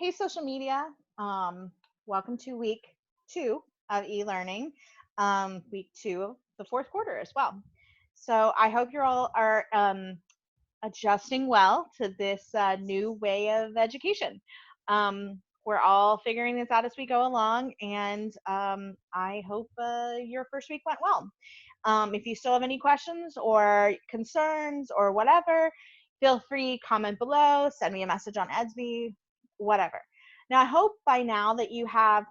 Hey, social media. Welcome to week 2 of e-learning, week 2 of the fourth quarter as well. So I hope you all are adjusting well to this new way of education. We're all figuring this out as we go along, and I hope your first week went well. If you still have any questions or concerns or whatever, feel free, comment below, send me a message on Edsby, whatever. Now, I hope by now that you have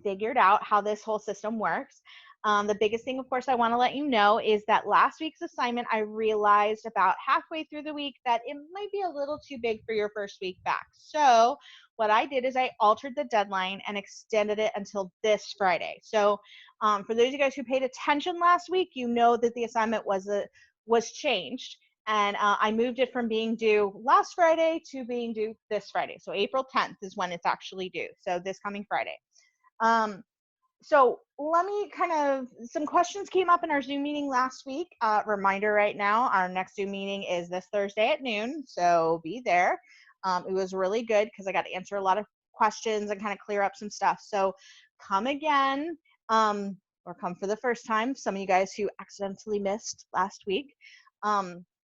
figured out how this whole system works. The biggest thing, of course, I want to let you know is that last week's assignment, I realized about halfway through the week that it might be a little too big for your first week back. So what I did is I altered the deadline and extended it until this Friday. So for those of you guys who paid attention last week, you know that the assignment was changed. And I moved it from being due last Friday to being due this Friday. So April 10th is when it's actually due. So this coming Friday. So let me some questions came up in our Zoom meeting last week. Reminder right now, our next Zoom meeting is this Thursday at noon, so be there. It was really good because I got to answer a lot of questions and kind of clear up some stuff. So come again, or come for the first time. Some of you guys who accidentally missed last week.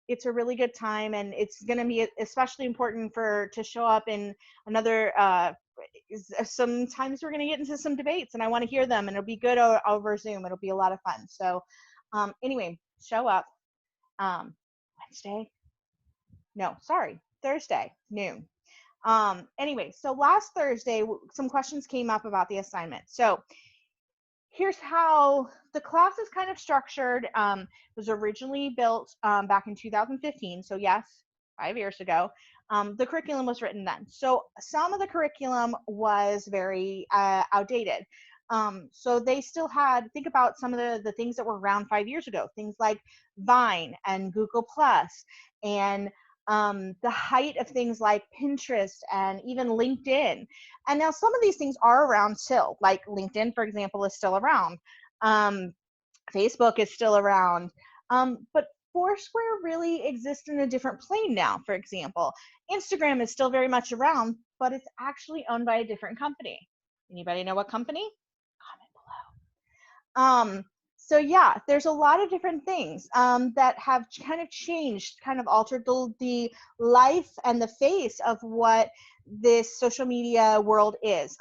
It's a really good time, and it's going to be especially important to show up in another sometimes we're going to get into some debates and I want to hear them, and it'll be good over Zoom. It'll be a lot of fun. So anyway, show up Thursday noon. Anyway, so last Thursday some questions came up about the assignment. So here's how the class is kind of structured. It was originally built back in 2015, so yes, 5 years ago. The curriculum was written then. So some of the curriculum was very outdated. So they still think about some of the things that were around 5 years ago, things like Vine and Google Plus, and the height of things like Pinterest and even LinkedIn. And now some of these things are around still, like LinkedIn, for example, is still around. Facebook is still around. But Foursquare really exists in a different plane now, for example. Instagram is still very much around, but it's actually owned by a different company. Anybody know what company? Comment below. So yeah, there's a lot of different things that have kind of changed, kind of altered the life and the face of what this social media world is.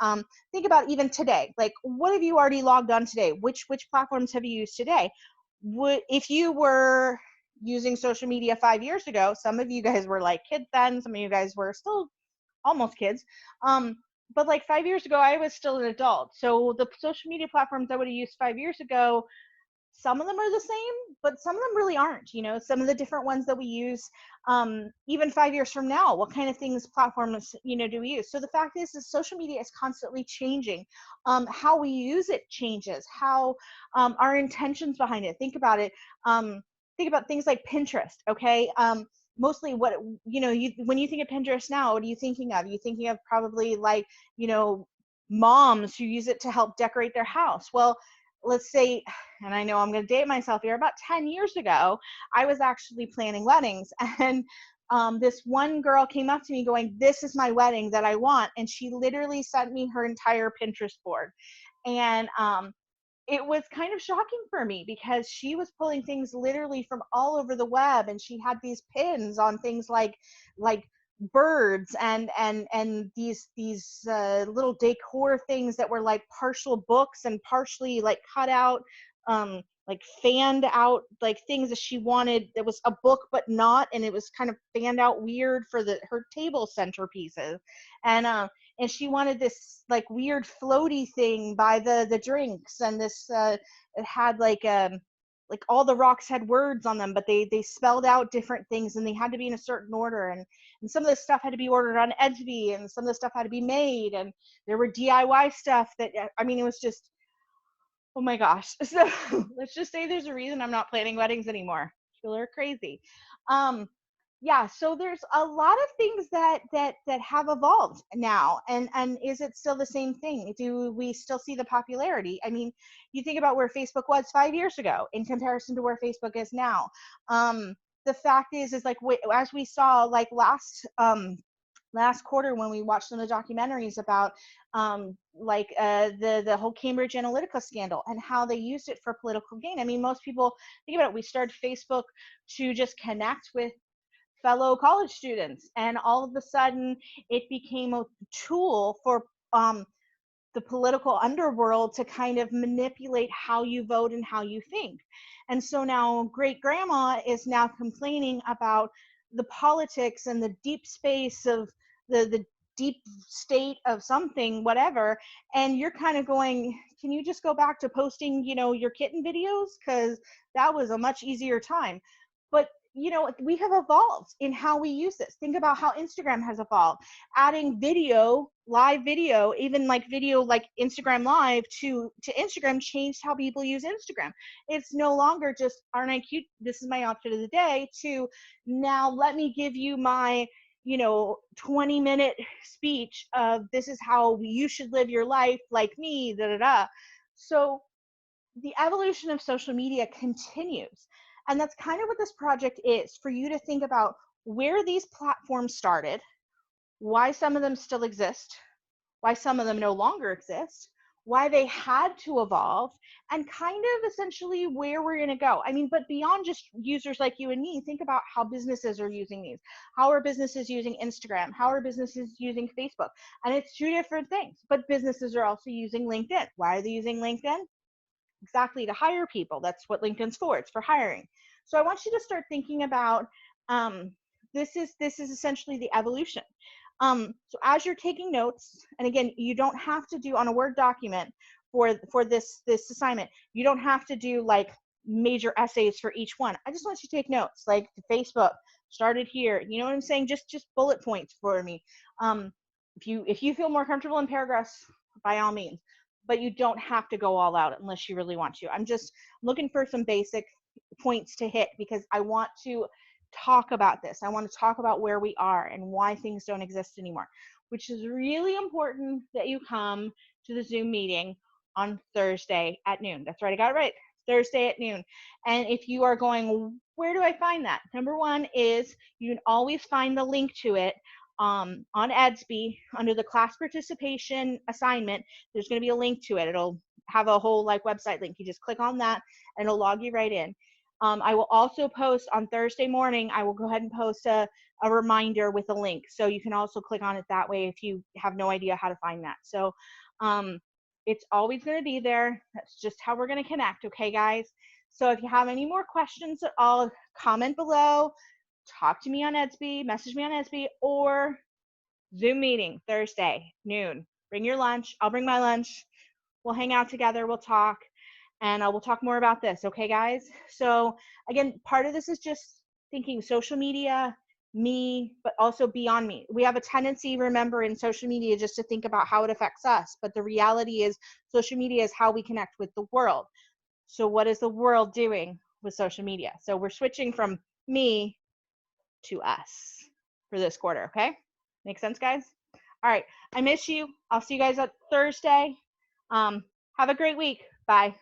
Think about even today, like what have you already logged on today? Which platforms have you used today? If you were using social media 5 years ago, some of you guys were like kids then, some of you guys were still almost kids. But like 5 years ago, I was still an adult. So the social media platforms I would have used 5 years ago, some of them are the same, but some of them really aren't. You know, some of the different ones that we use, even 5 years from now, what kind of things, platforms, do we use? So the fact is social media is constantly changing. How we use it changes. How our intentions behind it. Think about it. Think about things like Pinterest. Okay. Mostly what when you think of Pinterest now, what are you thinking of? You thinking of probably like moms who use it to help decorate their house. Well, let's say, and I know I'm going to date myself here, about 10 years ago, I was actually planning weddings, and this one girl came up to me going, "This is my wedding that I want," and she literally sent me her entire Pinterest board. And it was kind of shocking for me because she was pulling things literally from all over the web, and she had these pins on things like birds and these little decor things that were like partial books and partially like cut out, like fanned out, like things that she wanted that was a book but not, and it was kind of fanned out weird for her table centerpieces. And she wanted this like weird floaty thing by the drinks, and this it had like all the rocks had words on them, but they spelled out different things, and they had to be in a certain order, and some of the stuff had to be ordered on Etsy, and some of the stuff had to be made, and there were DIY stuff that, I mean, it was just, oh my gosh. So let's just say there's a reason I'm not planning weddings anymore. People are crazy. Yeah, so there's a lot of things that have evolved now, and is it still the same thing? Do we still see the popularity? I mean, you think about where Facebook was 5 years ago in comparison to where Facebook is now. The fact is like as we saw like last quarter when we watched some of the documentaries about the whole Cambridge Analytica scandal and how they used it for political gain. I mean, most people think about it. We started Facebook to just connect with fellow college students, and all of a sudden it became a tool for the political underworld to kind of manipulate how you vote and how you think. And so now great grandma is now complaining about the politics and the deep space of the deep state of something, whatever. And you're kind of going, can you just go back to posting, your kitten videos? Because that was a much easier time. But we have evolved in how we use this. Think about how Instagram has evolved, adding video, live video, even like video like Instagram Live to Instagram changed how people use Instagram. It's no longer just, aren't I cute? This is my outfit of the day, to now let me give you my 20-minute speech of this is how you should live your life like me, da da da. So the evolution of social media continues. And that's kind of what this project is, for you to think about where these platforms started, why some of them still exist, why some of them no longer exist, why they had to evolve, and kind of essentially where we're going to go. I mean, but beyond just users like you and me, think about how businesses are using these. How are businesses using Instagram? How are businesses using Facebook? And it's two different things, but businesses are also using LinkedIn. Why are they using LinkedIn? Exactly, to hire people. That's what LinkedIn's for. It's for hiring. So I want you to start thinking about this is essentially the evolution. So as you're taking notes, and again, you don't have to do on a Word document for this assignment. You don't have to do like major essays for each one. I just want you to take notes, like Facebook started here. You know what I'm saying? Just bullet points for me. If you feel more comfortable in paragraphs, by all means, but you don't have to go all out unless you really want to. I'm just looking for some basic points to hit because I want to talk about this. I want to talk about where we are and why things don't exist anymore, which is really important that you come to the Zoom meeting on Thursday at noon. That's right, I got it right. Thursday at noon. And if you are going, where do I find that? Number one is you can always find the link to it on Edsby under the class participation assignment. There's going to be a link to it. It'll have a whole like website link. You just click on that and it'll log you right in. I will also post on Thursday morning. I will go ahead and post a reminder with a link. So you can also click on it that way if you have no idea how to find that. So it's always going to be there. That's just how we're going to connect. Okay, guys? So if you have any more questions at all, comment below. Talk to me on Edsby, message me on Edsby, or Zoom meeting Thursday, noon. Bring your lunch. I'll bring my lunch. We'll hang out together. We'll talk. And we'll talk more about this. Okay, guys? So again, part of this is just thinking social media, me, but also beyond me. We have a tendency, remember, in social media just to think about how it affects us. But the reality is social media is how we connect with the world. So what is the world doing with social media? So we're switching from me to us for this quarter, okay? Make sense, guys? All right, I miss you. I'll see you guys on Thursday. Have a great week. Bye.